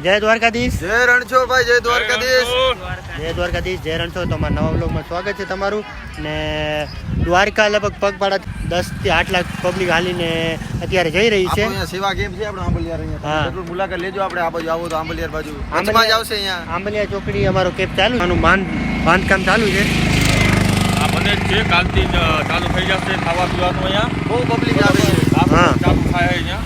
જય દ્વારકાધીશ. જય રણછોડ ભાઈ. જય દ્વારકાધીશ. જય દ્વારકાધીશ. જય રણછોડ. તમારા નવા વ્લોગમાં સ્વાગત છે તમારું. ને દ્વારકા લગભગ પગપાળા 10 થી 8 લાખ પબ્લિક હાલીને અત્યારે જઈ રહી છે. અહીંયા સેવા કેમ્પ છે આપણે આંબલિયાર. અહીંયા એટલું મુલાકાત લેજો. આપણે આ બાજુ આવો તો આંબલિયાર બાજુ આંબલિયાર જ આવશે. અહીંયા આંબલિયા ચોકડી અમારો કેમ્પ ચાલુ છે. આનું બાંધકામ ચાલુ છે. આ બને છે કાલથી ચાલુ થઈ જશે. ખાવા પીવાનું અહીંયા બહુ પબ્લિક આવે છે. હા. ચાલુ થાય અહીંયા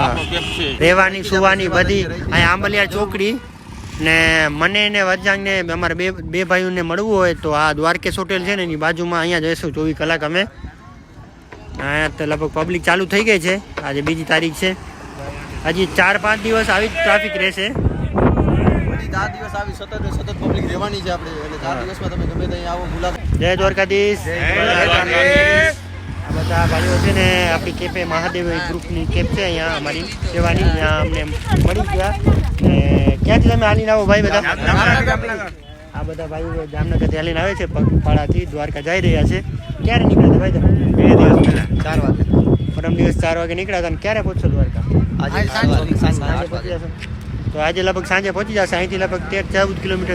આપણો કેમ્પ છે. રહેવાની સુવાની બધી અહીંયા આંબલિયા ચોકડી. ને મને ને વજાંગને અમારે બે ભાઈઓને મળવું હોય તો આ દ્વારકેશ હોટેલ છે ને એની બાજુમાં અહીંયા જઈશું 24 કલાક અમે. અહીંયા તો લગભગ પબ્લિક ચાલુ થઈ ગઈ છે. આજે 2 તારીખ છે. હજી 4-5 દિવસ આવી જ ટ્રાફિક રહેશે. હજી 4 દિવસ આવી સતત પબ્લિક રહેવાની છે આપણે. એટલે 4 દિવસમાં તમે ગમે ત્યાં આવો મુલાકાત. જય દ્વારકાધીશ. આ બધા ભાઈઓ છે ને આપણી કેફે મહાદેવ ગ્રુપની કેફ છે અહીંયા અમારી સેવાની. ત્યાં અમને મળી ગયા. ને ક્યાંથી તમે હાલીને આવો ભાઈ બધા? આ બધા ભાઈઓ જામનગરથી હાલીને આવે છે. પગપાળાથી દ્વારકા જઈ રહ્યા છે. ક્યારે નીકળ્યા ભાઈ? 2 દિવસ પહેલા 4 વાગે. પરમ દિવસ 4 વાગે નીકળ્યા હતા. અને ક્યારે પહોંચશો દ્વારકા? સાંજે પહોંચી જશો. તો આજે લગભગ સાંજે પહોંચી જશે. અહીંથી લગભગ 13-14 કિલોમીટર.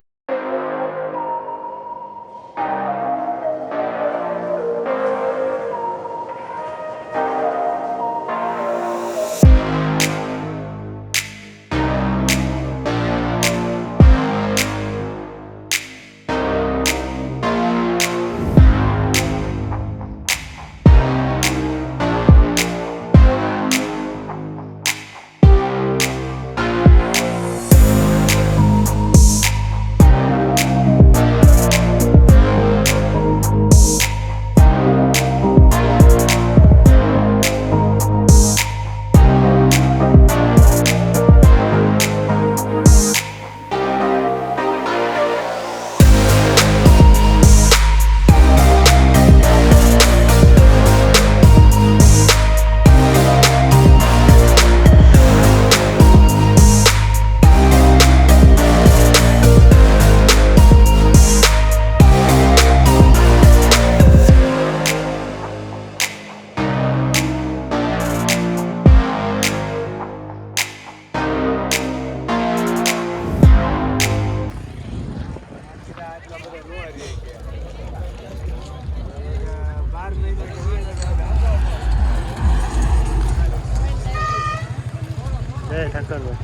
જય ઠાકરભાઈ.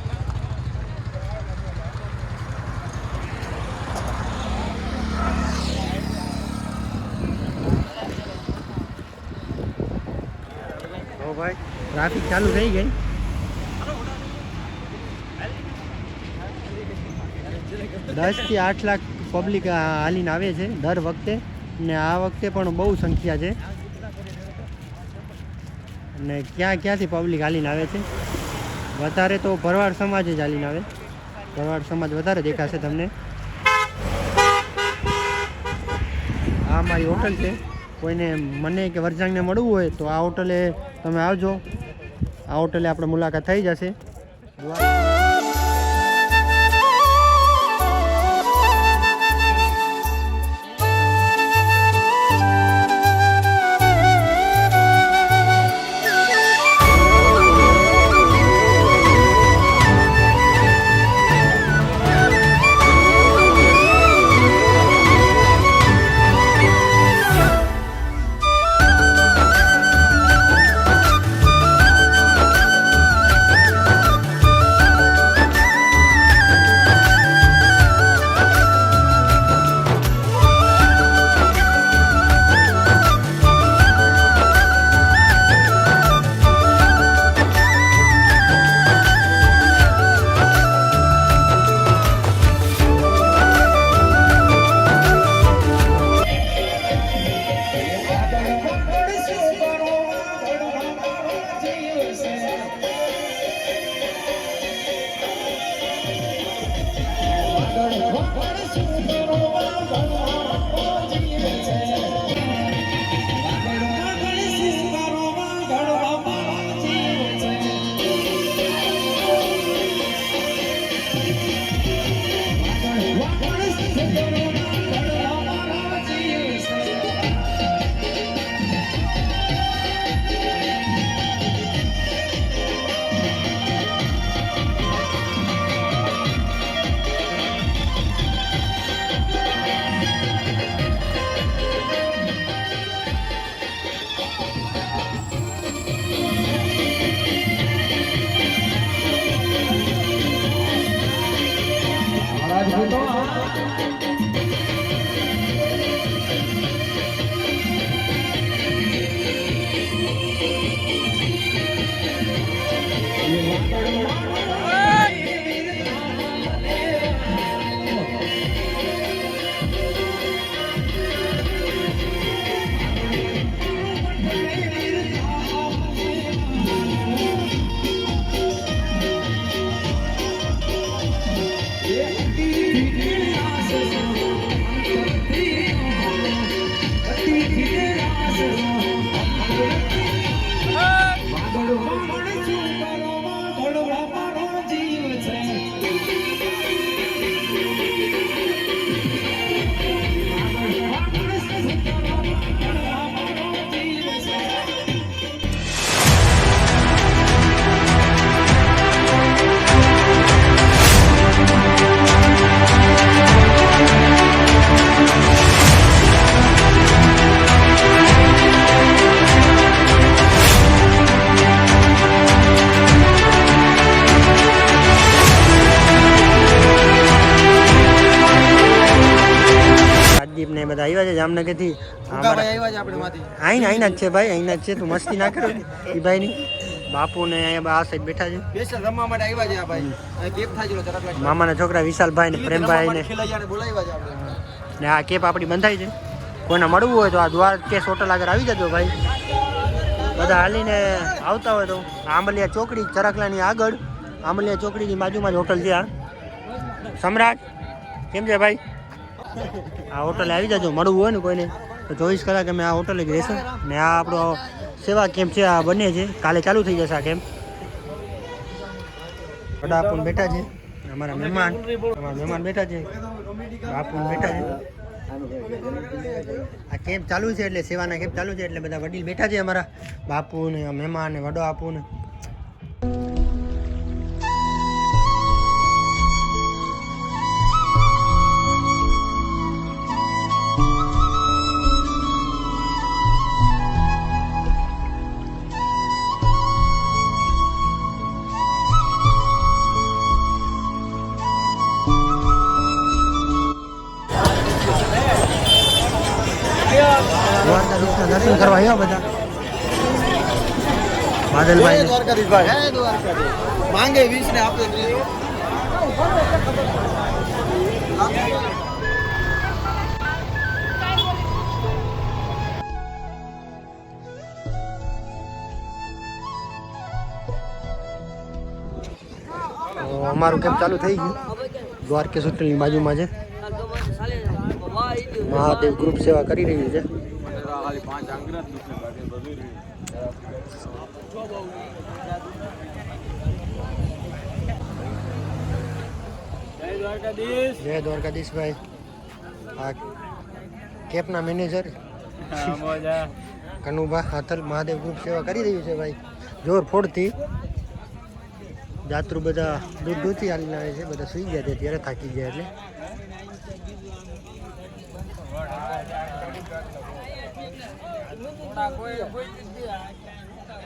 ઓ ભાઈ ટ્રાફિક ચાલુ થઈ ગઈ. દસ થી 8 લાખ પબ્લિક હાલીને આવે છે દર વખતે. ને આ વખતે પણ બહુ સંખ્યા છે. અને ક્યાંથી પબ્લિક હાલીને આવે છે? વધારે તો ભરવાડ સમાજ જ હાલીને આવે. ભરવાડ સમાજ વધારે દેખાશે તમને. આ મારી હોટલ છે. કોઈને મને કે વરજાંગને મળવું હોય તો આ હોટલે તમે આવજો. આ હોટલે આપણે મુલાકાત થઈ જશે. રાજદીપ ને એ બધા આવ્યા છે જામનગરથી. ભાઈ આવ્યા છે આપણે માંથી. અહીંના જ છે ભાઈ, અહીંના જ છે. તું મસ્તી ના કરો એ ભાઈની. બાપુ ને અહીંયા આ સાઈડ બેઠા છે. સ્પેશિયલ રમવા માટે આવ્યા છે આ ભાઈ. અહીં કેપ થાય છે જરાક લાગે. મામાના છોકરા વિશાલભાઈ ને પ્રેમભાઈ ને ખેલૈયાને બોલાવ્યા છે આપણે. ને આ કેપ આપણી બંધાઈ છે. કોઈને મળવું હોય તો આ દ્વારકેશ હોટલ આગળ આવી જજો ભાઈ. બધા હાલીને આવતા હોય તો આંબલિયા ચોકડી ચરકલાની આગળ, આંબલિયા ચોકડીની બાજુમાં જ હોટલ છે આ સમ્રાટ. કેમ છે ભાઈ? આ હોટલે આવી જજો. મળવું હોય ને કોઈને તો 24 કલાક અમે આ હોટલે જ રહેશું. ને આ આપણો સેવા કેમ્પ છે, આ બને છે, કાલે ચાલુ થઈ જશે આ કેમ્પ. વડાપુન બેઠા છે, અમારા મહેમાન બેઠા છે, બાપુન બેઠા છે. આ કેમ્પ ચાલુ છે એટલે સેવાના કેમ્પ ચાલુ છે એટલે બધા વડીલ બેઠા છે અમારા બાપુ ને મહેમાન ને વડો આપુ ને. દ્વારકાધીશના દર્શન કરવા આવ્યા બધા. બાદલભાઈ દ્વારકાધીશ ભાઈ. હે દ્વારકાધીશ. માંગે 20 ને આપે 30. અમારું કેમ્પ ચાલુ થઈ ગયું. દ્વારકેશ હોટલની બાજુમાં છે. મહાદેવ ગ્રુપ સેવા કરી રહ્યું છે. જય દ્વારકાધીશ ભાઈ. આ કેપના મેનેજર કનુભા હાથલ મહાદેવ ગ્રુપ સેવા કરી રહ્યું છે ભાઈ. જોર ફોડથી જાત્રુ બધા દૂર દૂરથી હાલીને આવે છે. બધા સુઈ ગયા છે ત્યારે થાકી ગયા એટલે.